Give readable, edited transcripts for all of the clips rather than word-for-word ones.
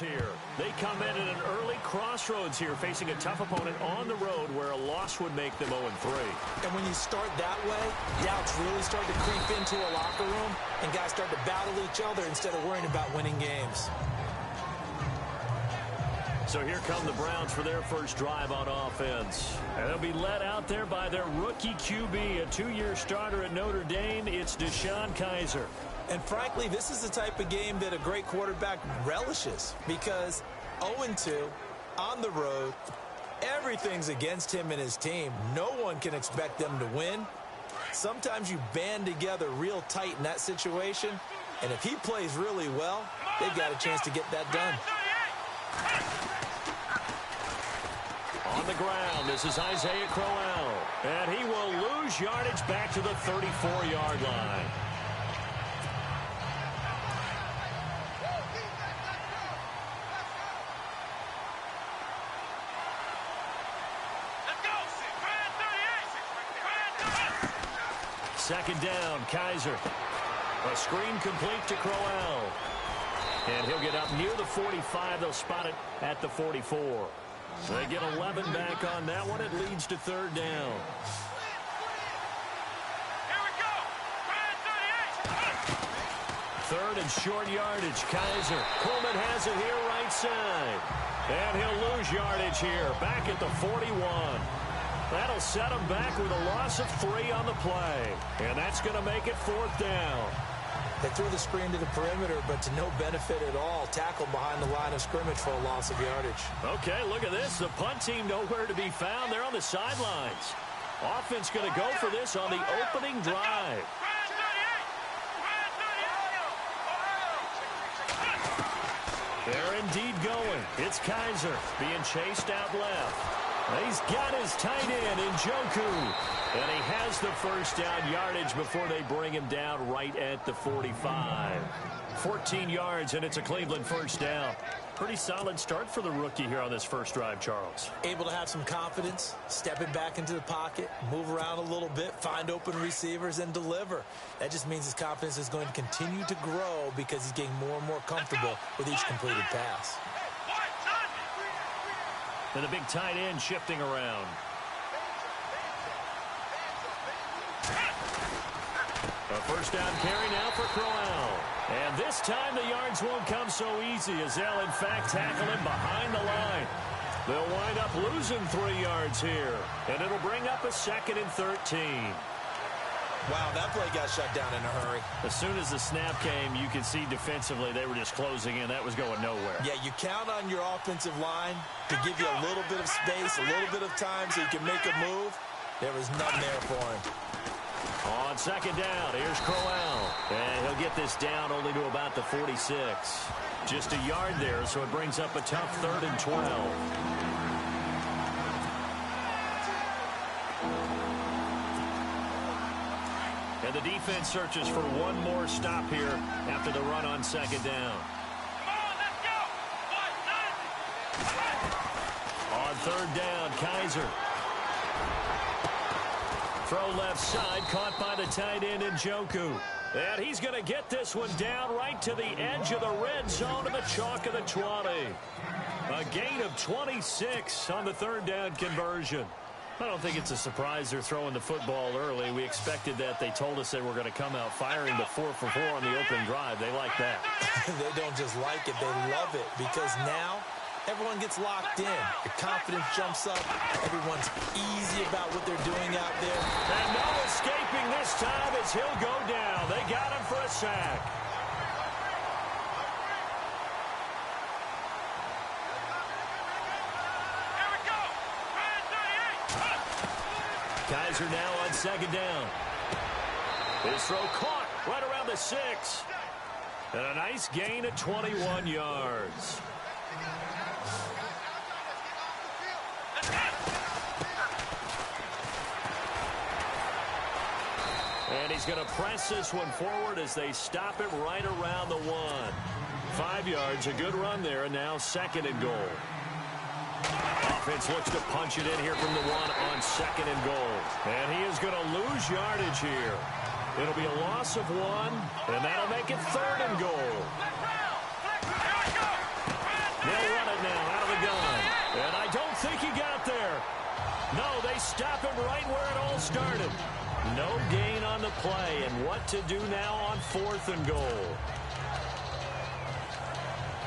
yards here. They come in at an early crossroads here, facing a tough opponent on the road where a loss would make them 0-3. And when you start that way, doubts really start to creep into a locker room, and guys start to battle each other instead of worrying about winning games. So here come the Browns for their first drive on offense. And they'll be led out there by their rookie QB, a 2-year starter at Notre Dame. It's Deshaun Kaiser. And frankly, this is the type of game that a great quarterback relishes, because 0-2 on the road, everything's against him and his team. No one can expect them to win. Sometimes you band together real tight in that situation, and if he plays really well, they've got a chance to get that done. On the ground, this is Isaiah Crowell, and he will lose yardage back to the 34-yard line. Second down, Kaiser. A screen complete to Crowell. And he'll get up near the 45. They'll spot it at the 44. They get 11 back on that one. It leads to third down. Here we go. Third and short yardage, Kaiser. Coleman has it here right side. And he'll lose yardage here, back at the 41. That'll set him back with a loss of 3 on the play. And that's going to make it fourth down. They threw the screen to the perimeter, but to no benefit at all. Tackled behind the line of scrimmage for a loss of yardage. Okay, look at this. The punt team nowhere to be found. They're on the sidelines. Offense going to go for this on the opening drive. They're indeed going. It's Kaiser being chased out left. He's got his tight end in Njoku. And he has the first down yardage before they bring him down right at the 45. 14 yards, and it's a Cleveland first down. Pretty solid start for the rookie here on this first drive, Charles. Able to have some confidence, stepping back into the pocket, move around a little bit, find open receivers, and deliver. That just means his confidence is going to continue to grow because he's getting more and more comfortable with each completed pass. And the big tight end shifting around. A first down carry now for Crowell. And this time the yards won't come so easy as they'll in fact tackle him behind the line. They'll wind up losing 3 yards here. And it'll bring up a 2nd and 13. Wow, that play got shut down in a hurry. As soon as the snap came, you could see defensively they were just closing in. That was going nowhere. Yeah, you count on your offensive line to give you a little bit of space, a little bit of time so you can make a move. There was none there for him. On second down, here's Crowell. And he'll get this down only to about the 46. Just a yard there, so it brings up a tough 3rd and 12. And the defense searches for one more stop here after the run on second down. On third down, Kaiser. Throw left side, caught by the tight end in Njoku. And he's going to get this one down right to the edge of the red zone of the chalk of the 20. A gain of 26 on the third down conversion. I don't think it's a surprise they're throwing the football early. We expected that. They told us they were going to come out firing the 4 for 4 on the opening drive. They like that. They don't just like it, they love it, because now everyone gets locked in. The confidence jumps up. Everyone's easy about what they're doing out there. And no escaping this time as he'll go down. They got him for a sack. Kaiser now on second down. His throw caught right around the 6. And a nice gain of 21 yards. And he's going to press this one forward as they stop it right around the 1. 5 yards, a good run there, and now 2nd and goal. Offense looks to punch it in here from the 1 on 2nd and goal. And he is going to lose yardage here. It'll be a loss of 1, and that'll make it 3rd and goal. They stop him right where it all started. No gain on the play, and what to do now on 4th and goal.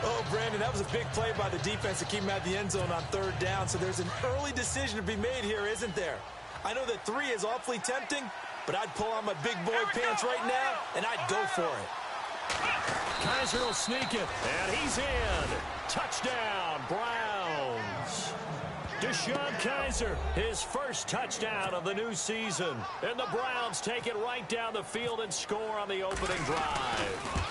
Oh, Brandon, that was a big play by the defense to keep him at the end zone on 3rd down, so there's an early decision to be made here, isn't there? I know that 3 is awfully tempting, but I'd pull on my big boy pants right now, and I'd go for it. Kaiser will sneak it, and he's in. Touchdown, Browns. Deshaun Kaiser, his first touchdown of the new season. And the Browns take it right down the field and score on the opening drive.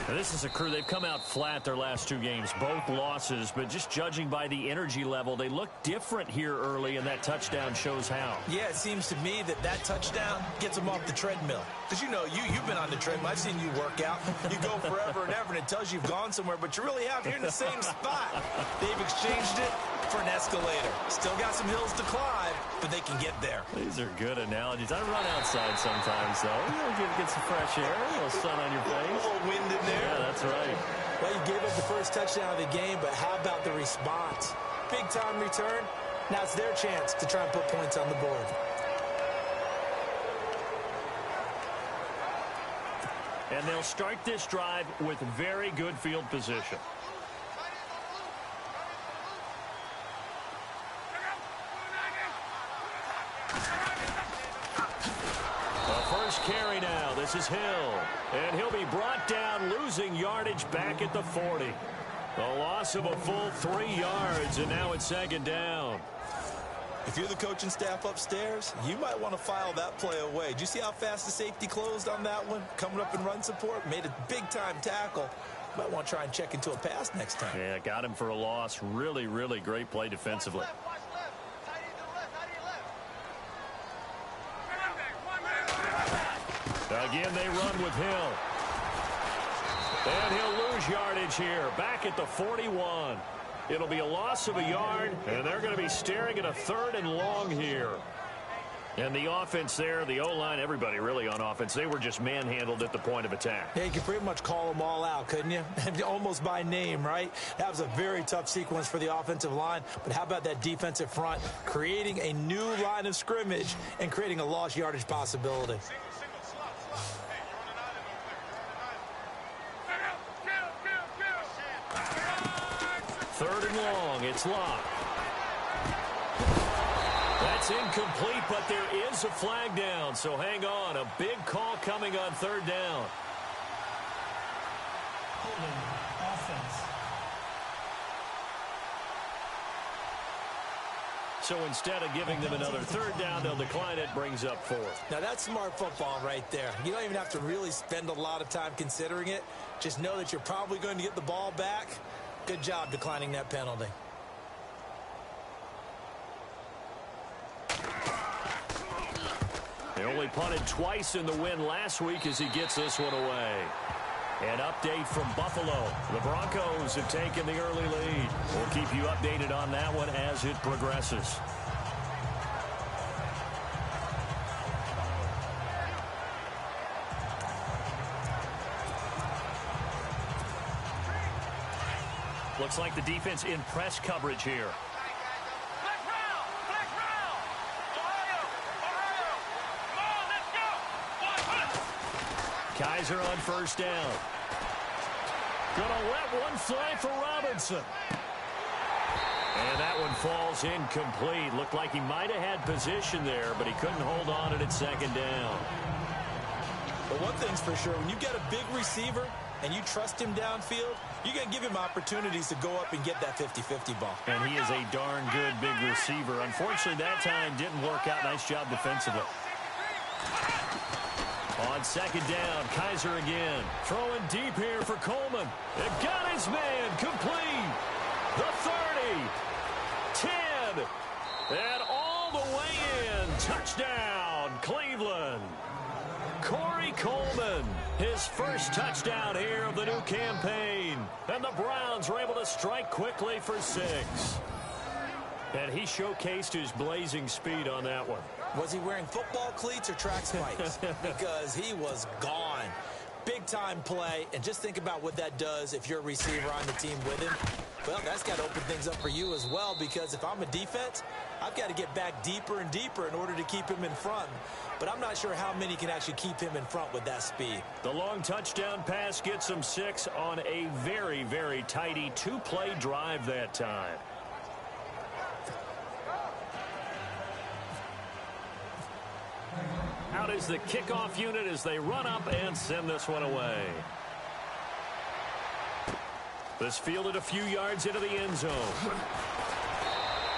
Now, this is a crew, they've come out flat their last 2 games, both losses, but just judging by the energy level, they look different here early, and that touchdown shows how. Yeah, it seems to me that touchdown gets them off the treadmill. Because you know, you've been on the treadmill. I've seen you work out. You go forever and ever, and it tells you you've gone somewhere, but you really have. You're in the same spot. They've exchanged it for an escalator. Still got some hills to climb, but they can get there. These are good analogies. I run outside sometimes, though. Get some fresh air, a little sun on your face. A little wind in there. Yeah, that's right. Well, you gave up the first touchdown of the game, but how about the response? Big-time return. Now it's their chance to try and put points on the board. And they'll start this drive with very good field position. First carry now. This is Hill. And he'll be brought down, losing yardage back at the 40. A loss of a full 3 yards, and now it's 2nd down. If you're the coaching staff upstairs, you might want to file that play away. Did you see how fast the safety closed on that one? Coming up in run support, made a big-time tackle. Might want to try and check into a pass next time. Yeah, got him for a loss. Really, really great play defensively. Again, they run with Hill. And he'll lose yardage here, back at the 41. It'll be a loss of a yard, and they're going to be staring at a 3rd and long here. And the offense there, the O-line, everybody really on offense, they were just manhandled at the point of attack. Yeah, you could pretty much call them all out, couldn't you? Almost by name, right? That was a very tough sequence for the offensive line. But how about that defensive front, creating a new line of scrimmage and creating a lost yardage possibility? Third and long, it's locked. That's incomplete, but there is a flag down, so hang on. A big call coming on 3rd down. Holding offense. So instead of giving them another 3rd down, they'll decline it, brings up 4th. Now that's smart football right there. You don't even have to really spend a lot of time considering it. Just know that you're probably going to get the ball back. Good job declining that penalty. They only punted twice in the win last week as he gets this one away. An update from Buffalo. The Broncos have taken the early lead. We'll keep you updated on that one as it progresses. Looks like the defense in press coverage here. Kaiser on 1st down. Gonna let one fly for Robinson. And that one falls incomplete. Looked like he might have had position there, but he couldn't hold on it at 2nd down. But one thing's for sure, when you get a big receiver and you trust him downfield, you're going to give him opportunities to go up and get that 50-50 ball. And he is a darn good big receiver. Unfortunately, that time didn't work out. Nice job defensively. On 2nd down, Kaiser again. Throwing deep here for Coleman. It got his man complete. The 30. 10. And all the way in. Touchdown, Cleveland. Corey Coleman, his first touchdown here of the new campaign. And the Browns were able to strike quickly for 6. And he showcased his blazing speed on that one. Was he wearing football cleats or track spikes? Because he was gone. Big-time play, and just think about what that does if you're a receiver on the team with him. Well, that's got to open things up for you as well, because if I'm a defense, I've got to get back deeper and deeper in order to keep him in front. But I'm not sure how many can actually keep him in front with that speed. The long touchdown pass gets him 6 on a very, very tidy 2-play drive that time. Out is the kickoff unit as they run up and send this one away. This fielded a few yards into the end zone.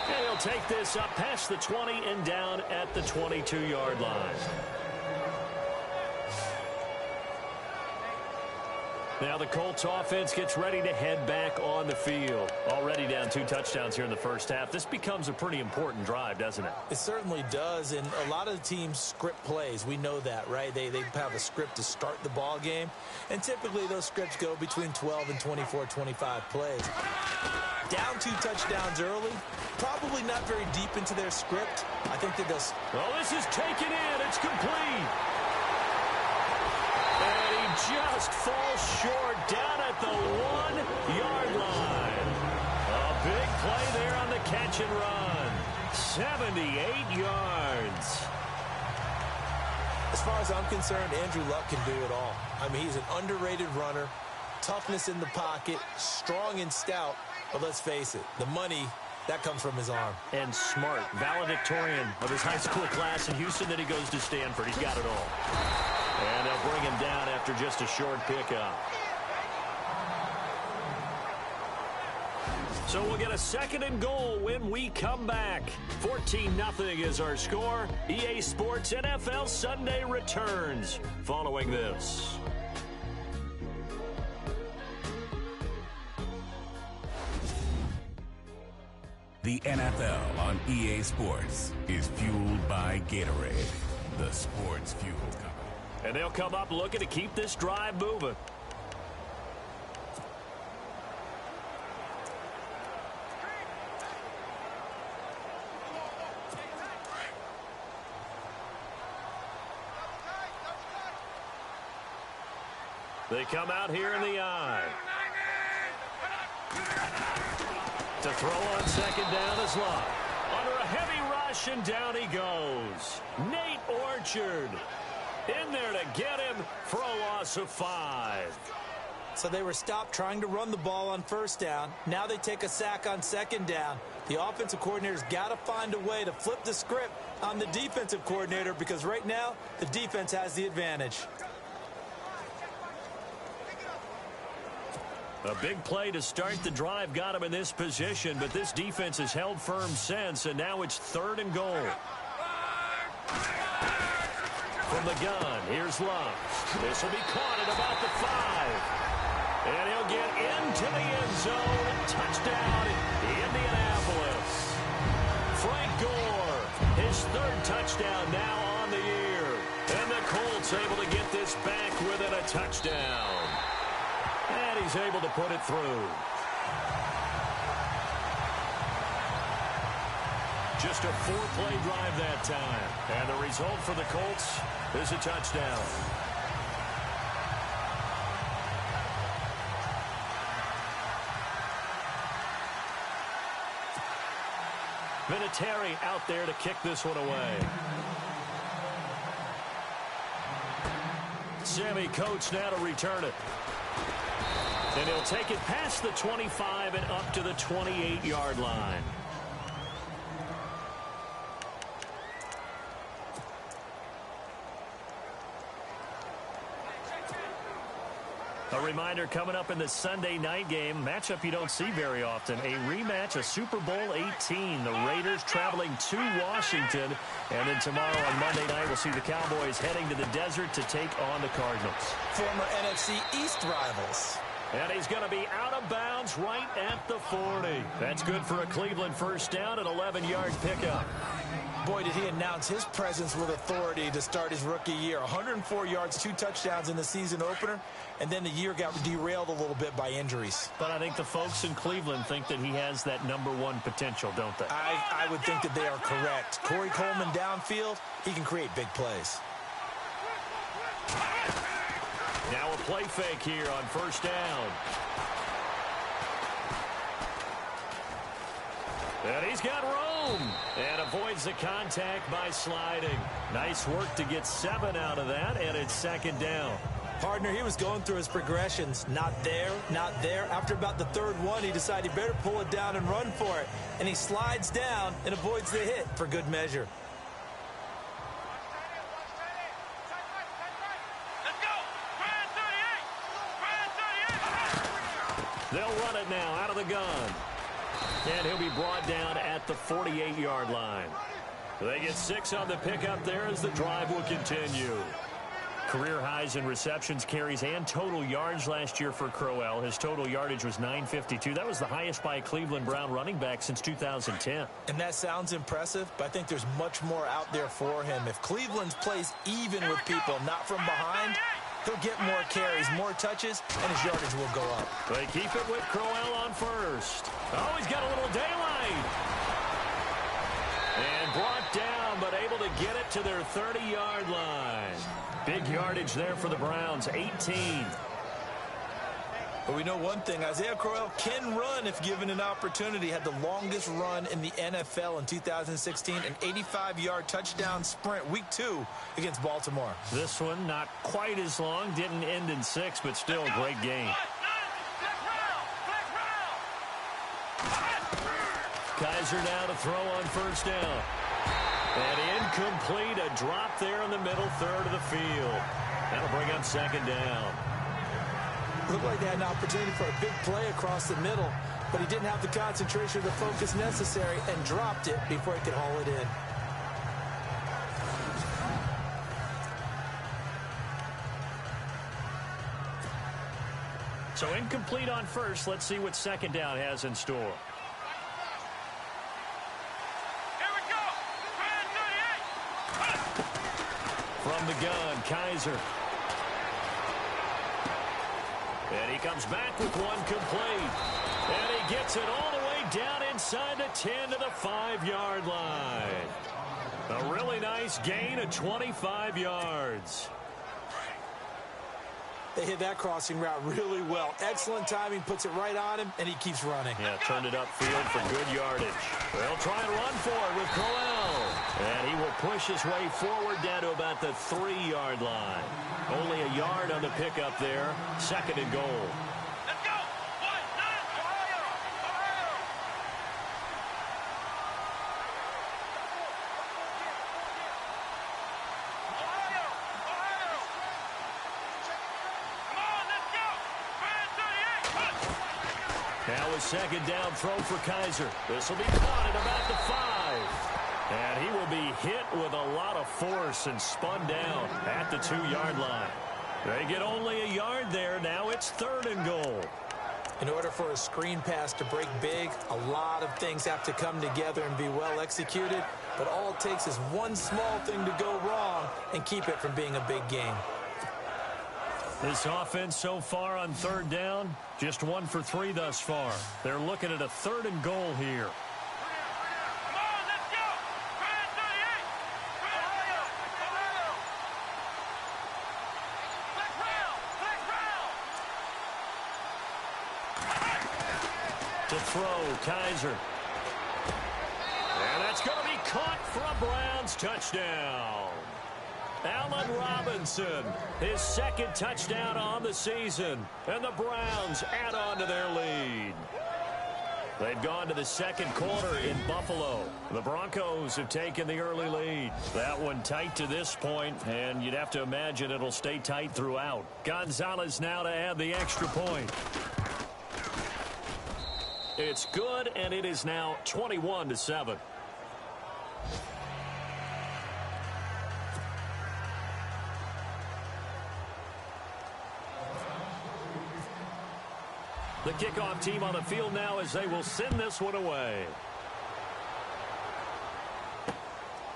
And he'll take this up past the 20 and down at the 22-yard line. Now the Colts offense gets ready to head back on the field. Already down 2 touchdowns here in the first half. This becomes a pretty important drive, doesn't it? It certainly does, and a lot of the teams script plays. We know that, right? They have a script to start the ball game, and typically those scripts go between 12 and 24, 25 plays. Down 2 touchdowns early, probably not very deep into their script. I think that they'll... Well, this is taken in. It's complete. And he just falls short down at the 1-yard line. A big play there on the catch and run. 78 yards. As far as I'm concerned, Andrew Luck can do it all. I mean, he's an underrated runner, toughness in the pocket, strong and stout. But let's face it, the money, that comes from his arm. And smart, valedictorian of his high school class in Houston. Then he goes to Stanford. He's got it all. And they'll bring him down after just a short pickup. So we'll get a 2nd and goal when we come back. 14-0 is our score. EA Sports NFL Sunday returns following this. The NFL on EA Sports is fueled by Gatorade, the sports fuel company. And they'll come up looking to keep this drive moving. They come out here in the eye. To throw on 2nd down is Luck. Under a heavy rush, and down he goes. Nate Orchard in there to get him for a loss of 5. So they were stopped trying to run the ball on 1st down. Now they take a sack on 2nd down. The offensive coordinator's got to find a way to flip the script on the defensive coordinator, because right now the defense has the advantage. A big play to start the drive got him in this position, but this defense has held firm since, and now it's 3rd and goal. From the gun, here's Love. This will be caught at about the 5. And he'll get into the end zone. Touchdown, Indianapolis. Frank Gore, his 3rd touchdown now on the year. And the Colts able to get this back within a touchdown. And he's able to put it through. Just a 4-play drive that time. And the result for the Colts is a touchdown. Vinatieri out there to kick this one away. Sammy Coates now to return it. And he'll take it past the 25 and up to the 28-yard line. A reminder coming up in the Sunday night game, matchup you don't see very often, a rematch of Super Bowl 18. The Raiders traveling to Washington, and then tomorrow on Monday night we'll see the Cowboys heading to the desert to take on the Cardinals. Former NFC East rivals. And he's going to be out of bounds right at the 40. That's good for a Cleveland 1st down, an 11-yard pickup. Boy, did he announce his presence with authority to start his rookie year. 104 yards, 2 touchdowns in the season opener, and then the year got derailed a little bit by injuries. But I think the folks in Cleveland think that he has that #1 potential, don't they? I would think that they are correct. Corey Coleman downfield, he can create big plays. Now a play fake here on 1st down. And he's got room and avoids the contact by sliding. Nice work to get 7 out of that, and it's second down. Partner, he was going through his progressions. Not there, not there. After about the third one, he decided he better pull it down and run for it. And he slides down and avoids the hit for good measure. They'll run it now out of the gun. And he'll be brought down at the 48-yard line. They get 6 on the pickup there as the drive will continue. Career highs in receptions, carries, and total yards last year for Crowell. His total yardage was 952. That was the highest by a Cleveland Brown running back since 2010. And that sounds impressive, but I think there's much more out there for him. If Cleveland plays even with people, not from behind, he'll get more carries, more touches, and his yardage will go up. They keep it with Crowell on first. Oh, he's got a little daylight. And brought down, but able to get it to their 30-yard line. Big yardage there for the Browns, 18. But we know one thing, Isaiah Crowell can run if given an opportunity. Had the longest run in the NFL in 2016, an 85-yard touchdown sprint, week 2 against Baltimore. This one not quite as long, didn't end in 6, but still a great game. Kaiser now to throw on first down. And incomplete, a drop there in the middle third of the field. That'll bring up second down. Looked like they had an opportunity for a big play across the middle, but he didn't have the concentration or the focus necessary and dropped it before he could haul it in. So incomplete on first. Let's see what second down has in store. From the gun, Kaiser. And he comes back with one complete. And he gets it all the way down inside the 10 to the 5-yard line. A really nice gain of 25 yards. They hit that crossing route really well. Excellent timing, puts it right on him, and he keeps running. Yeah, turned it upfield for good yardage. They'll try and run for it with Crowell. And he will push his way forward down to about the 3-yard line. Only a yard on the pickup there. Second and goal. Let's go! Now a second down throw for Kaiser. This will be caught at about the 5. And he will be hit with a lot of force and spun down at the 2-yard line. They get only a yard there. Now it's third and goal. In order for a screen pass to break big, a lot of things have to come together and be well executed. But all it takes is one small thing to go wrong and keep it from being a big game. This offense so far on third down, just 1 for 3 thus far. They're looking at a third and goal here. To throw, Kaiser. And that's going to be caught for a Browns touchdown. Allen Robinson, his second touchdown on the season. And the Browns add on to their lead. They've gone to the second quarter in Buffalo. The Broncos have taken the early lead. That one tight to this point, and you'd have to imagine it'll stay tight throughout. Gonzalez now to add the extra point. It's good, and it is now 21-7. The kickoff team on the field now as they will send this one away.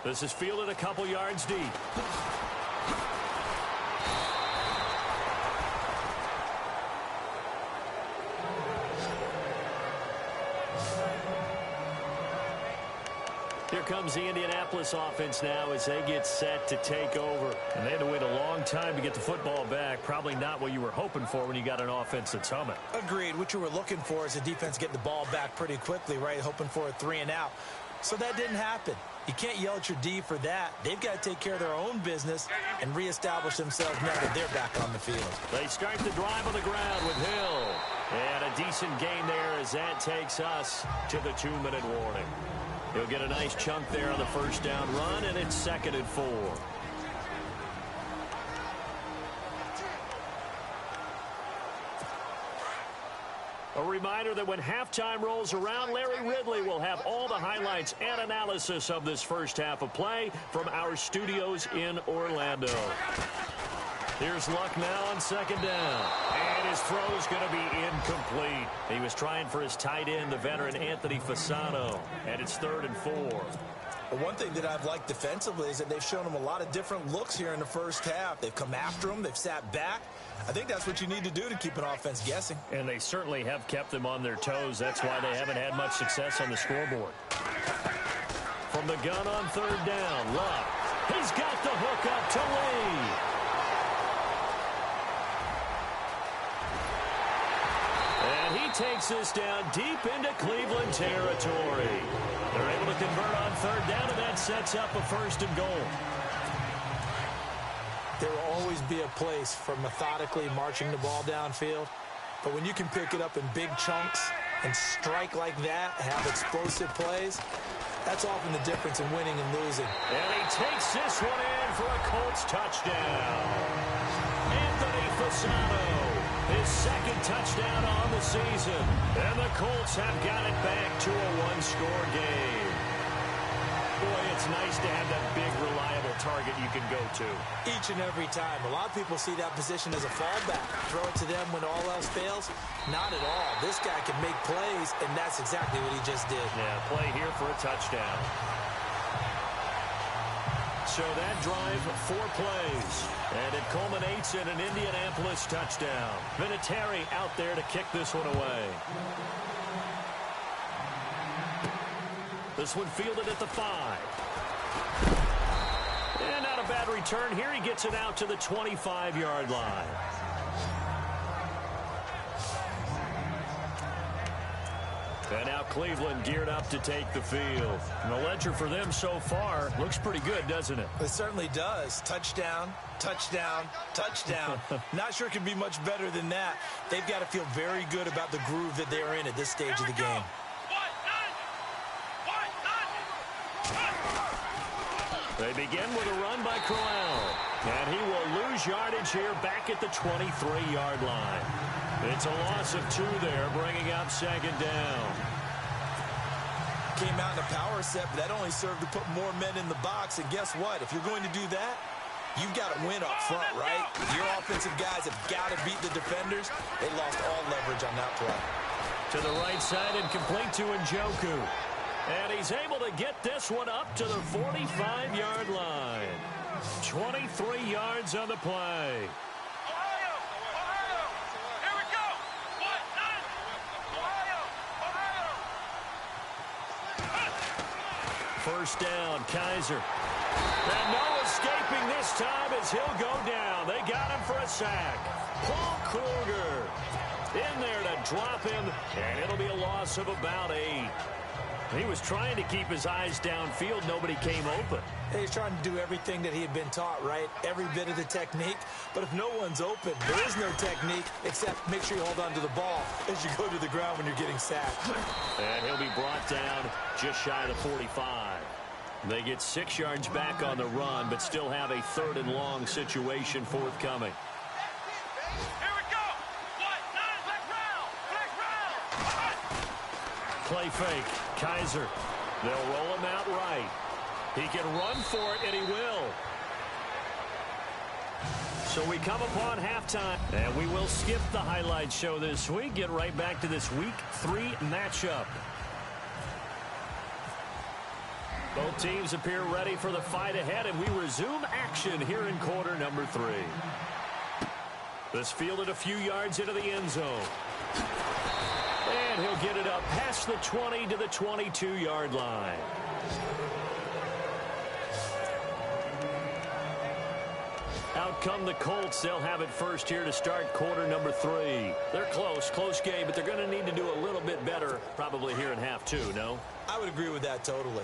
This is fielded a couple yards deep. Here comes the Indianapolis offense now as they get set to take over. And they had to wait a long time to get the football back. Probably not what you were hoping for when you got an offense that's humming. Agreed. What you were looking for is the defense getting the ball back pretty quickly, right? Hoping for a 3 and out. So that didn't happen. You can't yell at your D for that. They've got to take care of their own business and reestablish themselves now that they're back on the field. They start the drive on the ground with Hill. And a decent gain there as that takes us to the 2-minute warning. He'll get a nice chunk there on the first down run, and it's 2nd and 4. A reminder that when halftime rolls around, Larry Ridley will have all the highlights and analysis of this first half of play from our studios in Orlando. Here's Luck now on 2nd down. And his throw is going to be incomplete. He was trying for his tight end, the veteran Anthony Fasano. And it's 3rd and 4. Well, one thing that I've liked defensively is that they've shown him a lot of different looks here in the first half. They've come after him. They've sat back. I think that's what you need to do to keep an offense guessing. And they certainly have kept them on their toes. That's why they haven't had much success on the scoreboard. From the gun on 3rd down, Luck. He's got the hook up to Lee. And he takes this down deep into Cleveland territory. They're able to convert on 3rd down, and that sets up a 1st and goal. There will always be a place for methodically marching the ball downfield. But when you can pick it up in big chunks and strike like that, have explosive plays, that's often the difference in winning and losing. And he takes this one in for a Colts touchdown. Anthony Fasano, his 2nd touchdown on the season. And the Colts have got it back to a 1-score game. Boy, it's nice to have that big, reliable target you can go to. Each and every time. A lot of people see that position as a fallback. Throw it to them when all else fails. Not at all. This guy can make plays, and that's exactly what he just did. Yeah, play here for a touchdown. So that drive, 4 plays. And it culminates in an Indianapolis touchdown. Vinatieri out there to kick this one away. This one fielded at the 5. And not a bad return here. He gets it out to the 25-yard line. And now Cleveland geared up to take the field. And the ledger for them so far looks pretty good, doesn't it? It certainly does. Touchdown, touchdown, touchdown. Not sure it can be much better than that. They've got to feel very good about the groove that they're in at this stage of the game. They begin with a run by Crowell. And he will lose yardage here back at the 23-yard line. It's a loss of 2 there, bringing up 2nd down. Came out in a power set, but that only served to put more men in the box. And guess what? If you're going to do that, you've got to win up front, right? Your offensive guys have got to beat the defenders. They lost all leverage on that play. To the right side and complete to Njoku. And he's able to get this one up to the 45-yard line. 23 yards on the play. First down, Kaiser. And no escaping this time as he'll go down. They got him for a sack. Paul Kruger in there to drop him, and it'll be a loss of about 8. He was trying to keep his eyes downfield. Nobody came open. He's trying to do everything that he had been taught, right? Every bit of the technique. But if no one's open, there is no technique except make sure you hold on to the ball as you go to the ground when you're getting sacked. And he'll be brought down just shy of the 45. They get 6 yards back on the run, but still have a 3rd and long situation forthcoming. Play fake. Kaiser. They'll roll him out right. He can run for it, and he will. So we come upon halftime, and we will skip the highlight show this week. Get right back to this Week 3 matchup. Both teams appear ready for the fight ahead, and we resume action here in quarter number 3. This fielded a few yards into the end zone. And he'll get it up past the 20 to the 22-yard line. come the Colts. They'll have it first here to start quarter number 3. They're close game, but they're going to need to do a little bit better probably here in half 2, no? I would agree with that totally.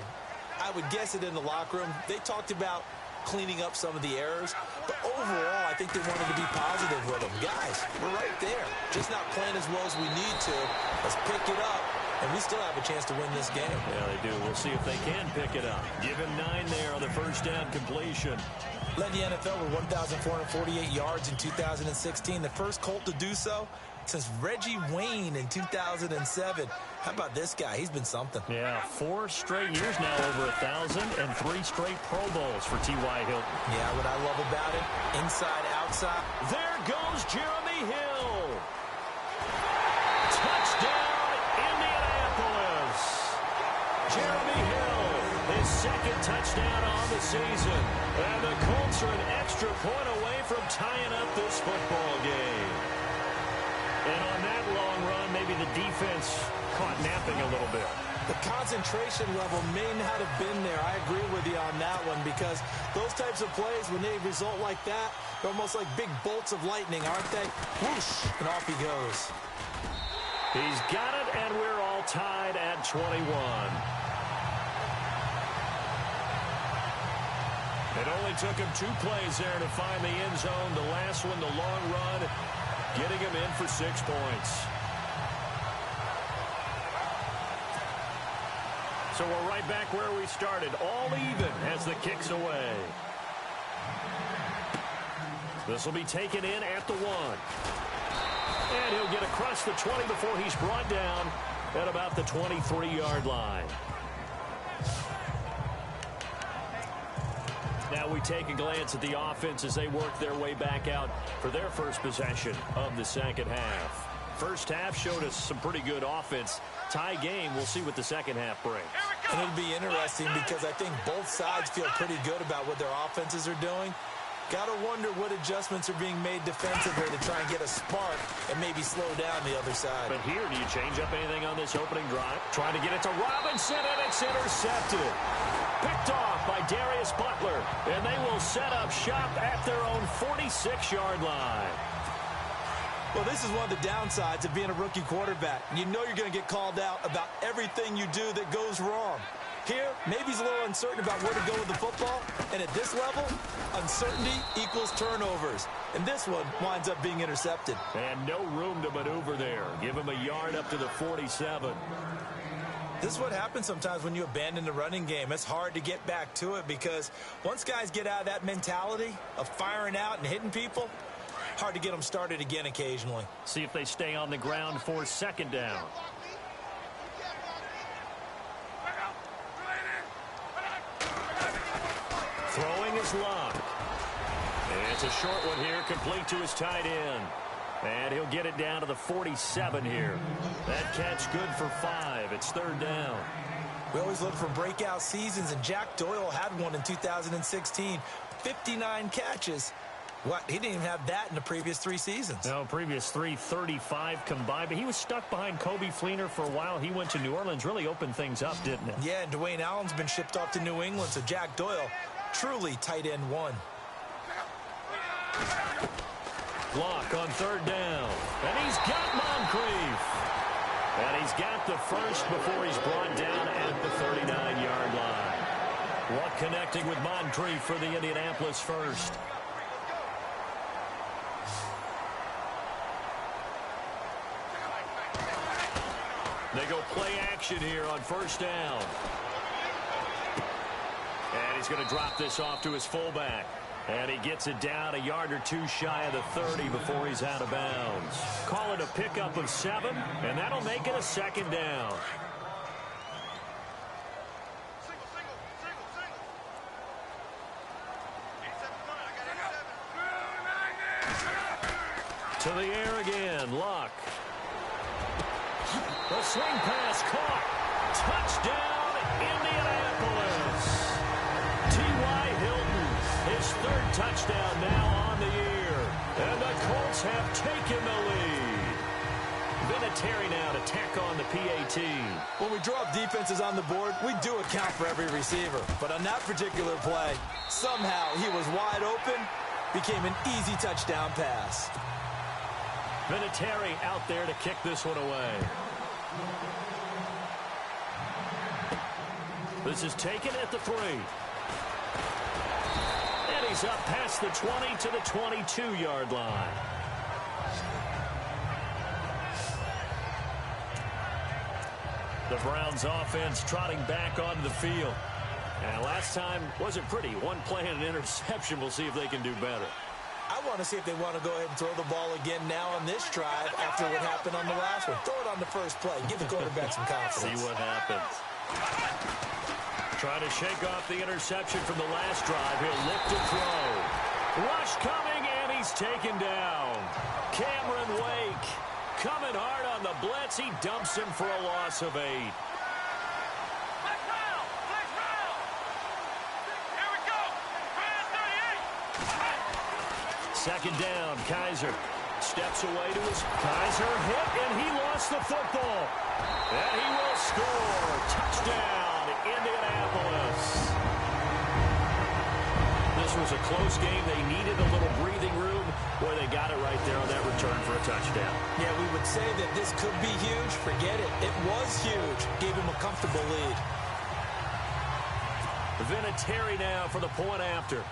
I would guess it in the locker room. They talked about cleaning up some of the errors, but overall, I think they wanted to be positive with them. Guys, we're right there. Just not playing as well as we need to. Let's pick it up, and we still have a chance to win this game. Yeah, they do. We'll see if they can pick it up. Give him 9 there on the first down completion. Led the NFL with 1,448 yards in 2016. The first Colt to do so since Reggie Wayne in 2007. How about this guy? He's been something. Yeah, 4 straight years now over 1,000 and 3 straight Pro Bowls for T.Y. Hilton. Yeah, what I love about it, inside, outside. There goes Jeremy Hill. Touchdown, Indianapolis. Jeremy Hill, his second touchdown on the season. And the Colts are an extra point away from tying up this football game. And on that long run, maybe the defense caught napping a little bit. The concentration level may not have been there. I agree with you on that one because those types of plays, when they result like that, they're almost like big bolts of lightning, aren't they? Whoosh, and off he goes. He's got it, and we're all tied at 21. It only took him 2 plays there to find the end zone. The last one, the long run, getting him in for 6 points. So we're right back where we started. All even as the kick's away. This will be taken in at the 1. And he'll get across the 20 before he's brought down at about the 23-yard line. Now we take a glance at the offense as they work their way back out for their first possession of the second half. First half showed us some pretty good offense. Tie game, we'll see what the second half brings. And it'll be interesting because I think both sides feel pretty good about what their offenses are doing. Got to wonder what adjustments are being made defensively to try and get a spark and maybe slow down the other side. But here, do you change up anything on this opening drive? Trying to get it to Robinson, and it's intercepted. Picked off by Darius Butler, and they will set up shop at their own 46-yard line. Well, this is one of the downsides of being a rookie quarterback. You know you're going to get called out about everything you do that goes wrong. Here, maybe he's a little uncertain about where to go with the football. And at this level, uncertainty equals turnovers. And this one winds up being intercepted. And no room to maneuver there. Give him a yard up to the 47. This is what happens sometimes when you abandon the running game. It's hard to get back to it because once guys get out of that mentality of firing out and hitting people, hard to get them started again occasionally. See if they stay on the ground for second down. Throwing is Luck. And it's a short one here, complete to his tight end. And he'll get it down to the 47 here. That catch good for 5. It's third down. We always look for breakout seasons, and Jack Doyle had one in 2016. 59 catches. What? He didn't even have that in the previous 3 seasons. No, previous 3, 35 combined. But he was stuck behind Kobe Fleener for a while. He went to New Orleans, really opened things up, didn't it? Yeah, and Dwayne Allen's been shipped off to New England, so Jack Doyle, truly tight end 1. Block on third down. And he's got Moncrief. And he's got the first before he's brought down at the 39-yard line. Luck connecting with Moncrief for the Indianapolis first. They go play action here on first down. And he's going to drop this off to his fullback. And he gets it down a yard or 2 shy of the 30 before he's out of bounds. Call it a pickup of 7, and that'll make it a second down. To the air again, Luck. The swing pass caught. Touchdown, Indianapolis. T.Y. Hilton, his 3rd touchdown now on the year. And the Colts have taken the lead. Vinatieri now to tack on the PAT. When we draw up defenses on the board, we do account for every receiver. But on that particular play, somehow he was wide open, became an easy touchdown pass. Vinatieri out there to kick this one away. This is taken at the 3. And he's up past the 20 to the 22-yard line. The Browns offense trotting back onto the field. And last time wasn't pretty. One play and an interception. We'll see if they can do better. I want to see if they want to go ahead and throw the ball again now on this drive after what happened on the last one. Throw it on the first play. Give the quarterback some confidence. See what happens. Trying to shake off the interception from the last drive. He'll look to throw. Rush coming, and he's taken down. Cameron Wake coming hard on the blitz. He dumps him for a loss of 8. Second down, Kaiser steps away to his... Kaiser hit, and he lost the football. And he will score. Touchdown, Indianapolis. This was a close game. They needed a little breathing room. Boy, they got it right there on that return for a touchdown. Yeah, we would say that this could be huge. Forget it. It was huge. Gave him a comfortable lead. Vinatieri now for the point after.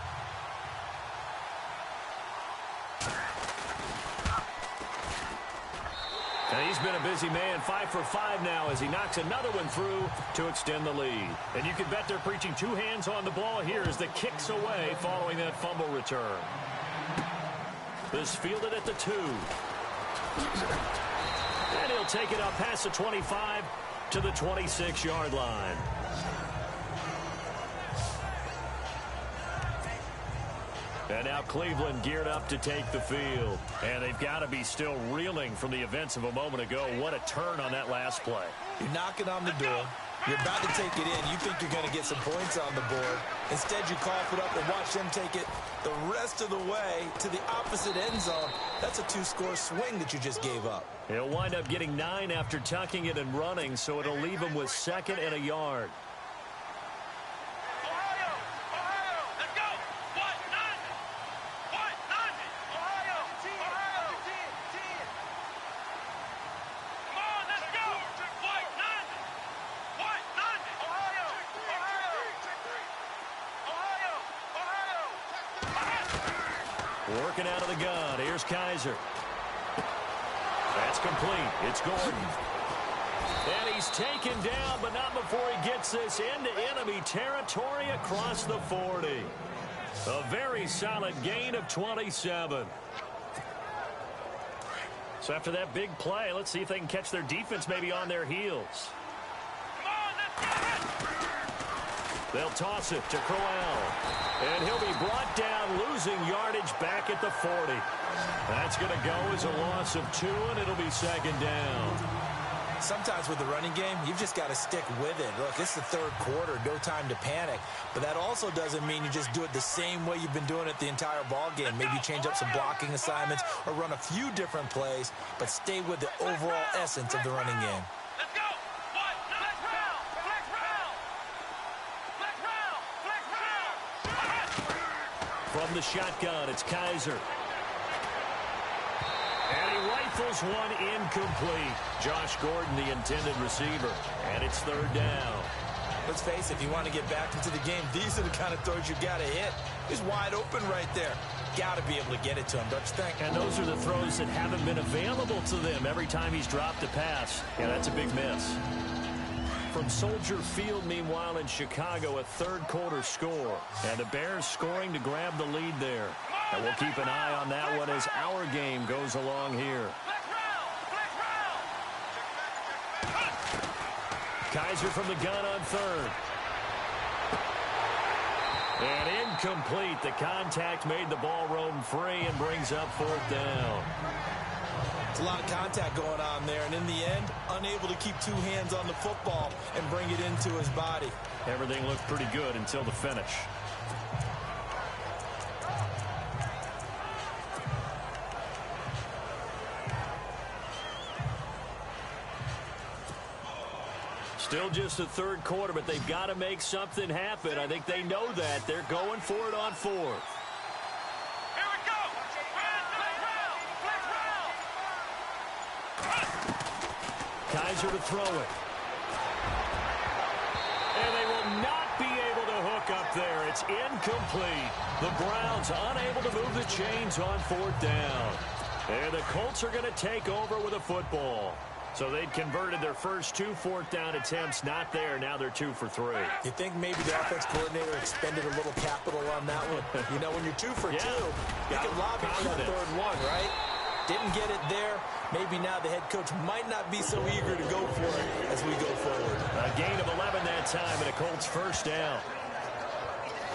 And he's been a busy man, 5 for 5 now as he knocks another one through to extend the lead. And you can bet they're preaching 2 hands on the ball here as the kick's away following that fumble return. This fielded at the 2. And he'll take it up past the 25 to the 26-yard line. And now Cleveland geared up to take the field. And they've got to be still reeling from the events of a moment ago. What a turn on that last play. You're knocking on the door. You're about to take it in. You think you're going to get some points on the board. Instead, you cough it up and watch them take it the rest of the way to the opposite end zone. That's a 2-score swing that you just gave up. He'll wind up getting 9 after tucking it and running, so it'll leave him with 2nd and a yard. Working out of the gun. Here's Kaiser. That's complete. It's Gordon. And he's taken down, but not before he gets this into enemy territory across the 40. A very solid gain of 27. So after that big play, let's see if they can catch their defense maybe on their heels. They'll toss it to Crowell. And he'll be brought down, losing yardage back at the 40. That's going to go as a loss of 2, and it'll be 2nd down. Sometimes with the running game, you've just got to stick with it. Look, it's the 3rd quarter, no time to panic. But that also doesn't mean you just do it the same way you've been doing it the entire ball game. Maybe change up some blocking assignments or run a few different plays, but stay with the overall essence of the running game. From the shotgun, it's Kaiser. And he rifles one incomplete. Josh Gordon, the intended receiver. And it's 3rd down. Let's face it, if you want to get back into the game, these are the kind of throws you got to hit. He's wide open right there. Got to be able to get it to him, don't you think? And those are the throws that haven't been available to them every time he's dropped a pass. Yeah, that's a big miss. From Soldier Field, meanwhile, in Chicago, a 3rd quarter score. And the Bears scoring to grab the lead there. And we'll keep an eye on that one as our game goes along here. Kaiser from the gun on 3rd. And incomplete. The contact made the ball roam free and brings up 4th down. It's a lot of contact going on there, and in the end, unable to keep 2 hands on the football and bring it into his body. Everything looked pretty good until the finish. Still just the 3rd quarter, but they've got to make something happen. I think they know that. They're going for it on 4th. Kaiser to throw it. And they will not be able to hook up there. It's incomplete. The Browns unable to move the chains on fourth down. And the Colts are going to take over with a football. So they'd converted their first 2 fourth-down attempts. Not there. Now they're 2 for 3. You think maybe the offense coordinator expended a little capital on that one? You know, when you're 2 for 2, you can lobby for that third one, right? Didn't get it there. Maybe now the head coach might not be so eager to go for it as we go forward. A gain of 11 that time, and a Colts first down.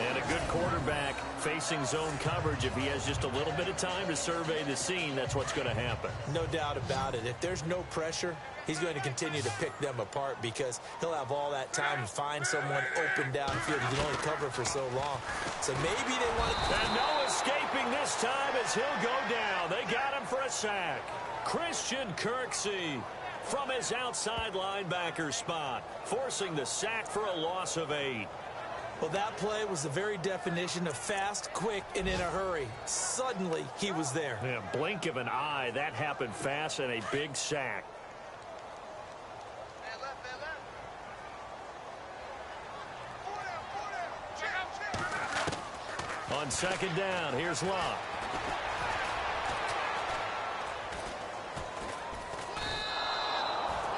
And a good quarterback facing zone coverage. If he has just a little bit of time to survey the scene, that's what's going to happen. No doubt about it. If there's no pressure, he's going to continue to pick them apart because he'll have all that time to find someone open downfield. He can only cover for so long. So maybe they want to... And no escaping this time as he'll go down. They got him for a sack. Christian Kirksey from his outside linebacker spot, forcing the sack for a loss of 8. Well, that play was the very definition of fast, quick, and in a hurry. Suddenly, he was there. Yeah, blink of an eye. That happened fast and a big sack. On second down, here's Locke.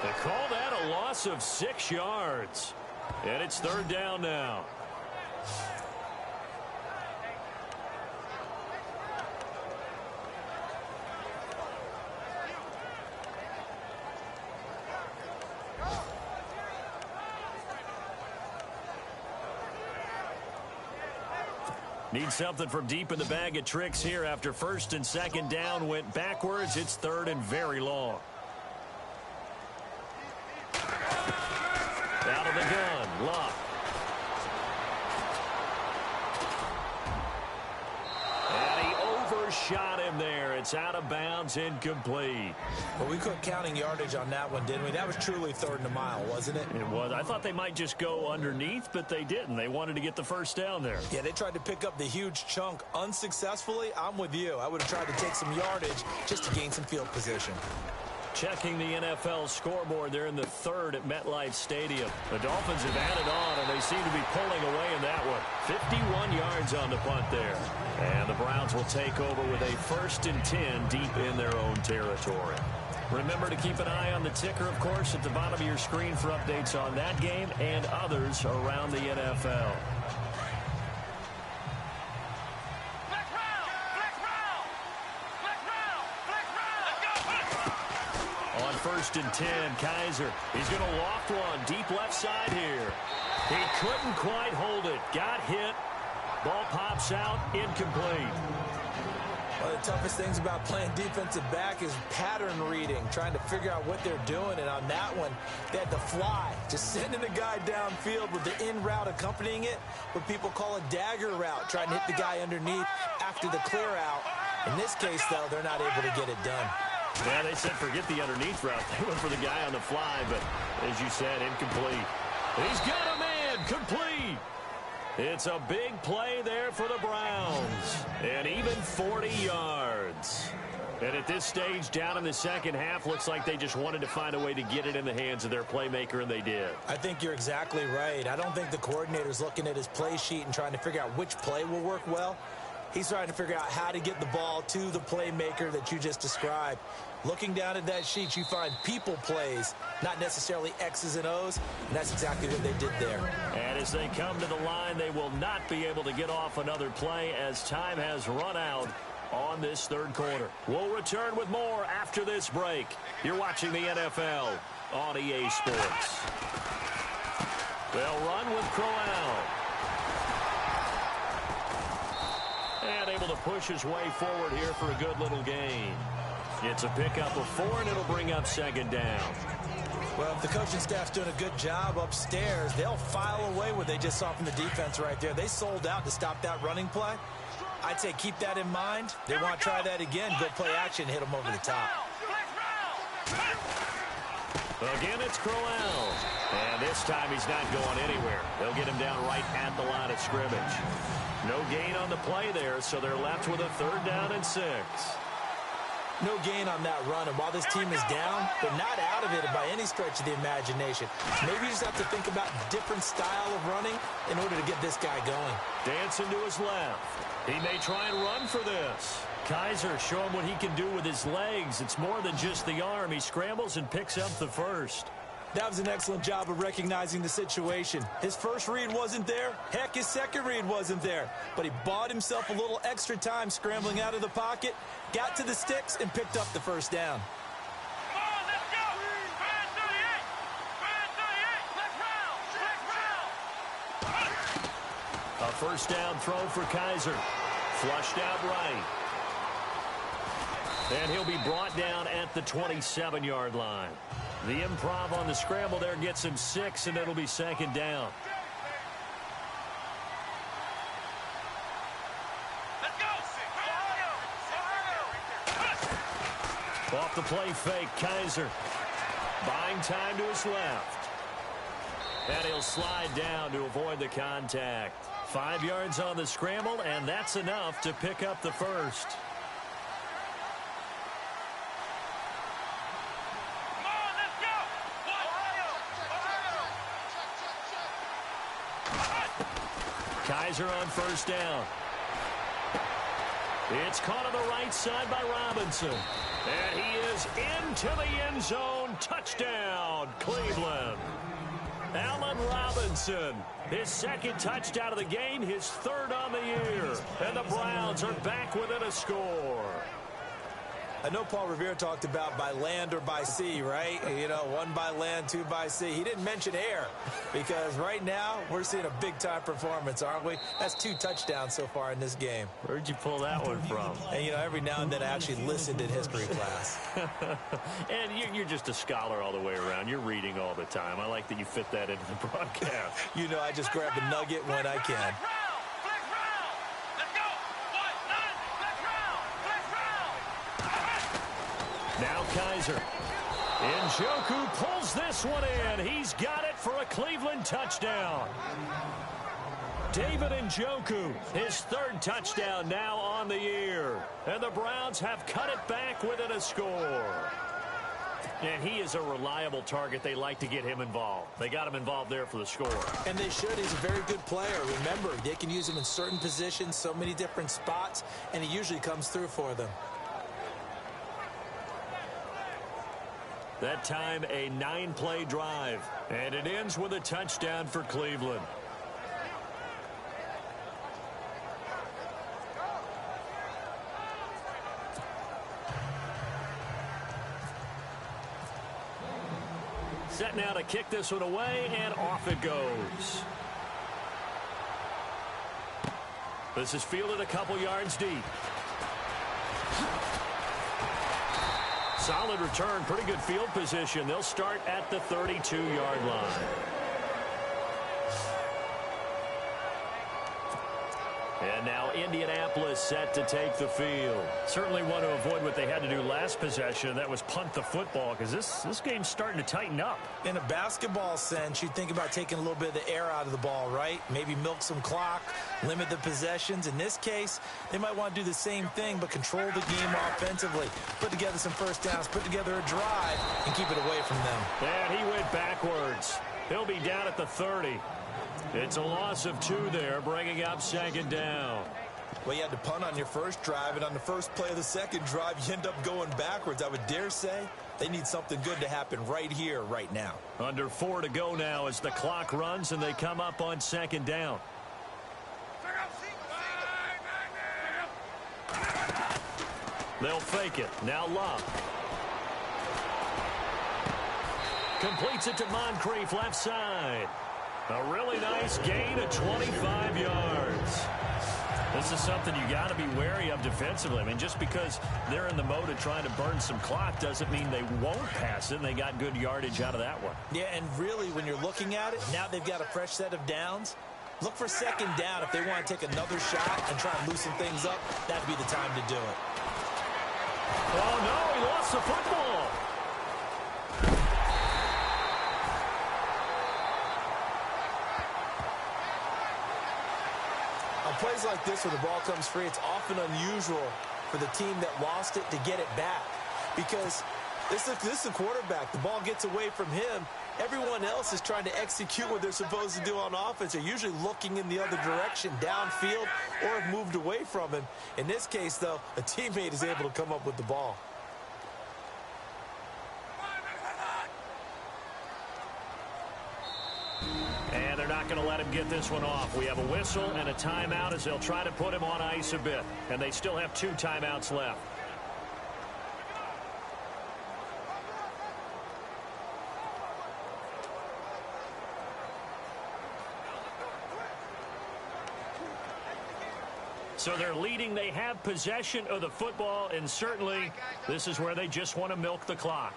They call that a loss of 6 yards. And it's third down now. Need something from deep in the bag of tricks here after first and second down went backwards. It's third and very long. Out of the gun, Locke. And he overshot him there. It's out of bounds, incomplete. Well, we quit counting yardage on that one, didn't we? That was truly third and a mile, wasn't it? It was. I thought they might just go underneath, but they didn't. They wanted to get the first down there. Yeah, they tried to pick up the huge chunk unsuccessfully. I'm with you. I would have tried to take some yardage just to gain some field position. Checking the NFL scoreboard, they're in the third at MetLife Stadium. The Dolphins have added on, and they seem to be pulling away in that one. 51 yards on the punt there. And the Browns will take over with a 1st and 10 deep in their own territory. Remember to keep an eye on the ticker, of course, at the bottom of your screen for updates on that game and others around the NFL. On 1st and 10, Kaiser. He's going to loft one deep left side here. He couldn't quite hold it. Got hit. Ball pops out. Incomplete. One of the toughest things about playing defensive back is pattern reading, trying to figure out what they're doing. And on that one, they had to fly, just sending a guy downfield with the in route accompanying it, what people call a dagger route, trying to hit the guy underneath after the clear out. In this case, though, they're not able to get it done. Yeah, they said forget the underneath route. They went for the guy on the fly, but as you said, incomplete. He's got a man, complete. It's a big play there for the Browns. And even 40 yards. And at this stage, down in the second half, looks like they just wanted to find a way to get it in the hands of their playmaker, and they did. I think you're exactly right. I don't think the coordinator's looking at his play sheet and trying to figure out which play will work well. He's trying to figure out how to get the ball to the playmaker that you just described. Looking down at that sheet, you find people plays, not necessarily X's and O's, and that's exactly what they did there. And as they come to the line, they will not be able to get off another play as time has run out on this third quarter. We'll return with more after this break. You're watching the NFL on EA Sports. They'll run with Crowell. And able to push his way forward here for a good little gain. It's a pickup of 4, and it'll bring up second down. Well, if the coaching staff's doing a good job upstairs, they'll file away what they just saw from the defense right there. They sold out to stop that running play. I'd say keep that in mind. They want to try that again, go play action, hit them over the top. Again, it's Crowell. And this time he's not going anywhere. They'll get him down right at the line of scrimmage. No gain on the play there, so they're left with a 3rd down and 6. No gain on that run, and while this team is down, they're not out of it by any stretch of the imagination. Maybe you just have to think about different style of running in order to get this guy going. Dancing to his left. He may try and run for this. Kaiser show him what he can do with his legs. It's more than just the arm. He scrambles and picks up the first. That was an excellent job of recognizing the situation. His first read wasn't there. Heck, his second read wasn't there. But he bought himself a little extra time scrambling out of the pocket, got to the sticks, and picked up the first down. Come on, let's go! Brand 38! Brand 38! Let's round! A first down throw for Kaiser. Flushed out right. And he'll be brought down at the 27-yard line. The improv on the scramble there gets him 6, and it'll be second down. Let's go! Off the play fake, Kaiser. Buying time to his left. And he'll slide down to avoid the contact. 5 yards on the scramble, and that's enough to pick up the first. Kaiser on first down. It's caught on the right side by Robinson. And he is into the end zone. Touchdown, Cleveland. Allen Robinson, his second touchdown of the game, his third on the year. And the Browns are back within a score. I know Paul Revere talked about by land or by sea, right? You know, 1 by land, 2 by sea. He didn't mention air because right now we're seeing a big-time performance, aren't we? That's 2 touchdowns so far in this game. Where'd you pull that one from? And, you know, every now and then I actually listened in history class. And you're just a scholar all the way around. You're reading all the time. I like that you fit that into the broadcast. You know, I just grab a nugget when I can. Now Kaiser. Njoku pulls this one in. He's got it for a Cleveland touchdown. David Njoku, his third touchdown now on the year. And the Browns have cut it back within a score. And he is a reliable target. They like to get him involved. They got him involved there for the score. And they should. He's a very good player. Remember, they can use him in certain positions, so many different spots, and he usually comes through for them. That time, a 9-play drive. And it ends with a touchdown for Cleveland. Set now to kick this one away, and off it goes. This is fielded a couple yards deep. Solid return, pretty good field position. They'll start at the 32-yard line. And now Indianapolis set to take the field. Certainly want to avoid what they had to do last possession. That was punt the football, because this game's starting to tighten up. In a basketball sense, you think about taking a little bit of the air out of the ball, right? Maybe milk some clock, limit the possessions. In this case, they might want to do the same thing, but control the game offensively. Put together some first downs, put together a drive, and keep it away from them. And he went backwards. He'll be down at the 30. It's a loss of 2 there, bringing up second down. Well, you had to punt on your first drive, and on the first play of the second drive, you end up going backwards. I would dare say they need something good to happen right here, right now. Under 4 to go now as the clock runs, and they come up on second down. They'll fake it. Now Love. Completes it to Moncrief, left side. A really nice gain of 25 yards. This is something you got to be wary of defensively. I mean, just because they're in the mode of trying to burn some clock doesn't mean they won't pass it. And they got good yardage out of that one. Yeah, and really, when you're looking at it, now they've got a fresh set of downs. Look for second down if they want to take another shot and try and loosen things up. That'd be the time to do it. Oh, no, he lost the football. On plays like this where the ball comes free, it's often unusual for the team that lost it to get it back. Because this is the quarterback. The ball gets away from him. Everyone else is trying to execute what they're supposed to do on offense. They're usually looking in the other direction, downfield, or have moved away from him. In this case, though, a teammate is able to come up with the ball. And they're not going to let him get this one off. We have a whistle and a timeout as they'll try to put him on ice a bit. And they still have 2 timeouts left. So they're leading. They have possession of the football, and certainly this is where they just want to milk the clock.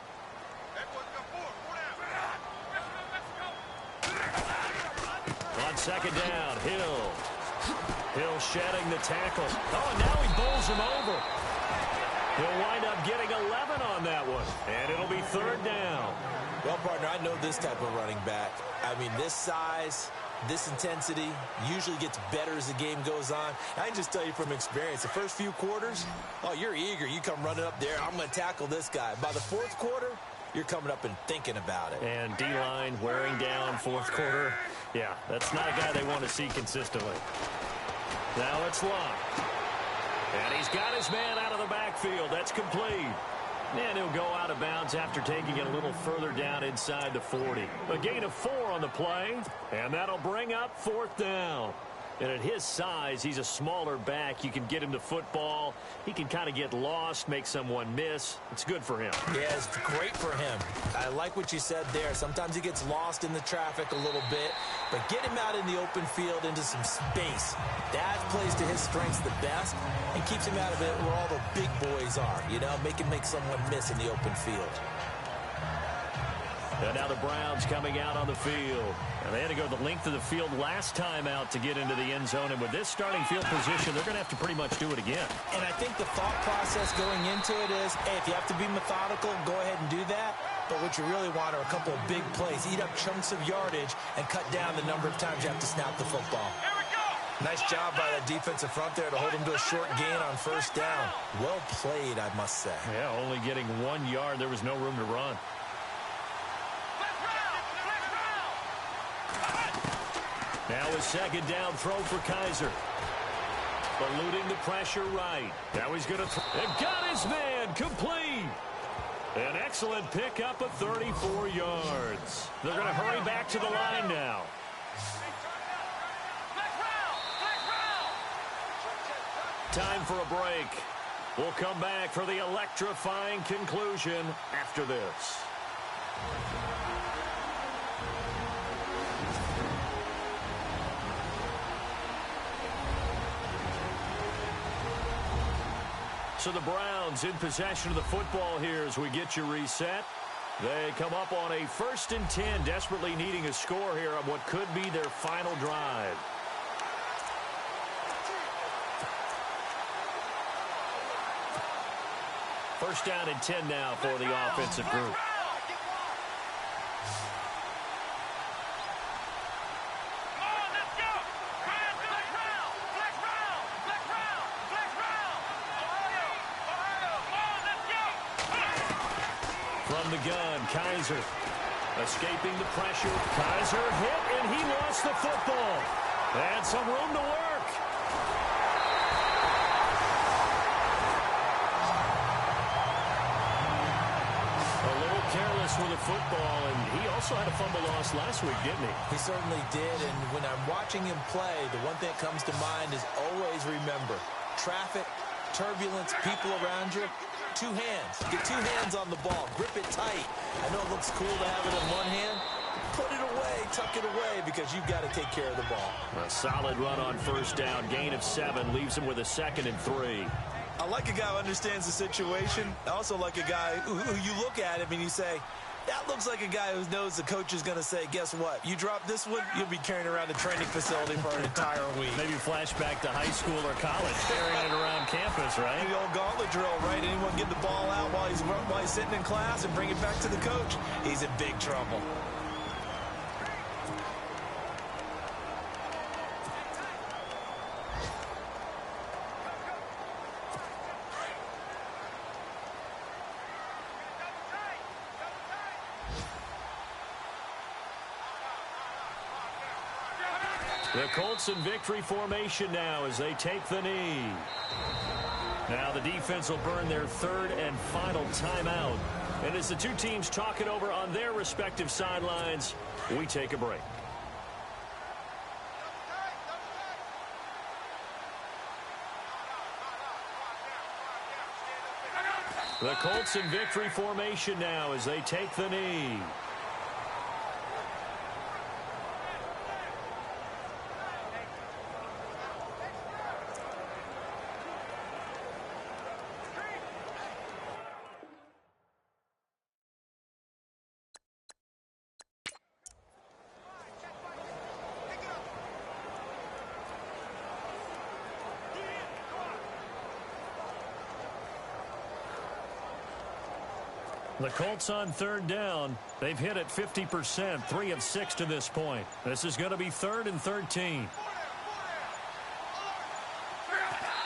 On second down, Hill shedding the tackle. Oh, and now he bowls him over. He'll wind up getting 11 on that one, and it'll be 3rd down. Well, partner, I know this type of running back. I mean, this size, this intensity usually gets better as the game goes on. I can just tell you from experience, the first few quarters, oh, you're eager. You come running up there, I'm going to tackle this guy. By the 4th quarter, you're coming up and thinking about it. And D-line wearing down 4th quarter. Yeah, that's not a guy they want to see consistently. Now it's locked. And he's got his man out of the backfield. That's complete. And he'll go out of bounds after taking it a little further down inside the 40. A gain of 4 on the play, and that'll bring up 4th down. And at his size, he's a smaller back. You can get him to football. He can kind of get lost, make someone miss. It's good for him. Yeah, it's great for him. I like what you said there. Sometimes he gets lost in the traffic a little bit, but get him out in the open field into some space. That plays to his strengths the best and keeps him out of it where all the big boys are, you know, make someone miss in the open field. And now the Browns coming out on the field. And they had to go the length of the field last time out to get into the end zone. And with this starting field position, they're going to have to pretty much do it again. And I think the thought process going into it is, hey, if you have to be methodical, go ahead and do that. But what you really want are a couple of big plays. Eat up chunks of yardage and cut down the number of times you have to snap the football. Here we go. Nice job by that defensive front there to hold him to a short gain on 1st down. Well played, I must say. Yeah, only getting 1 yard. There was no room to run. Now a 2nd down throw for Kaiser. Eluding the pressure right. Now he's going to throw. And got his man complete. An excellent pickup of 34 yards. They're going to hurry back to the line now. Time for a break. We'll come back for the electrifying conclusion after this. So the Browns in possession of the football here as we get you reset. They come up on a 1st and 10, desperately needing a score here on what could be their final drive. First down and 10 now for the offensive group. From the gun, Kaiser escaping the pressure. Kaiser hit, and he lost the football. And some room to work. A little careless with the football, and he also had a fumble loss last week, didn't he? He certainly did, and when I'm watching him play, the one thing that comes to mind is always remember, traffic, turbulence, people around you. 2 hands. Get 2 hands on the ball. Grip it tight. I know it looks cool to have it in one hand. Put it away. Tuck it away because you've got to take care of the ball. A solid run on 1st down. Gain of 7. Leaves him with a 2nd and 3. I like a guy who understands the situation. I also like a guy who you look at him and you say, that looks like a guy who knows the coach is going to say, guess what? You drop this one, you'll be carrying around a training facility for an entire week. Maybe flashback to high school or college, carrying it around campus, right? The old gauntlet drill, right? Anyone get the ball out while he's sitting in class and bring it back to the coach? He's in big trouble. The Colts in victory formation now as they take the knee. Now the defense will burn their third and final timeout. And as the two teams talk it over on their respective sidelines, we take a break. The Colts in victory formation now as they take the knee. The Colts on third down. They've hit it 50%, 3 of 6 to this point. This is going to be 3rd and 13.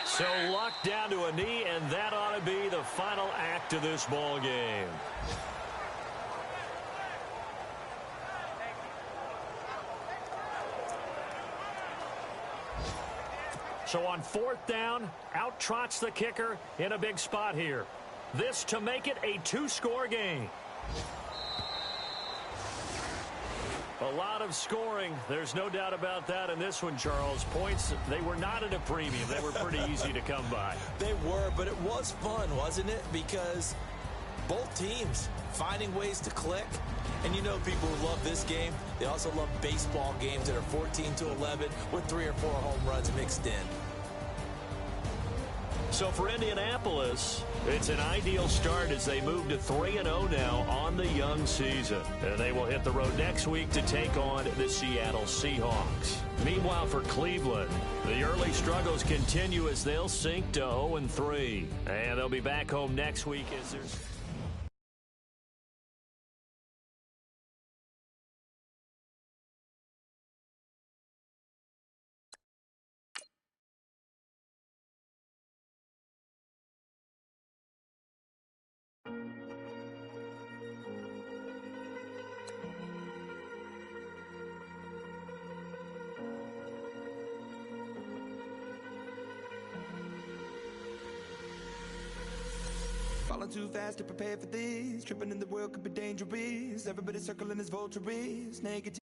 So locked down to a knee, and that ought to be the final act of this ball game. So on 4th down, out trots the kicker in a big spot here. This to make it a 2-score game. A lot of scoring. There's no doubt about that in this one, Charles. Points, they were not at a premium. They were pretty easy to come by. They were, but it was fun, wasn't it? Because both teams finding ways to click. And you know people who love this game, they also love baseball games that are 14-11 with 3 or 4 home runs mixed in. So for Indianapolis, it's an ideal start as they move to 3-0 now on the young season. And they will hit the road next week to take on the Seattle Seahawks. Meanwhile, for Cleveland, the early struggles continue as they'll sink to 0-3. And they'll be back home next week as there's... Falling too fast to prepare for this. Tripping in the world could be dangerous. Everybody circling as vultures. Negative.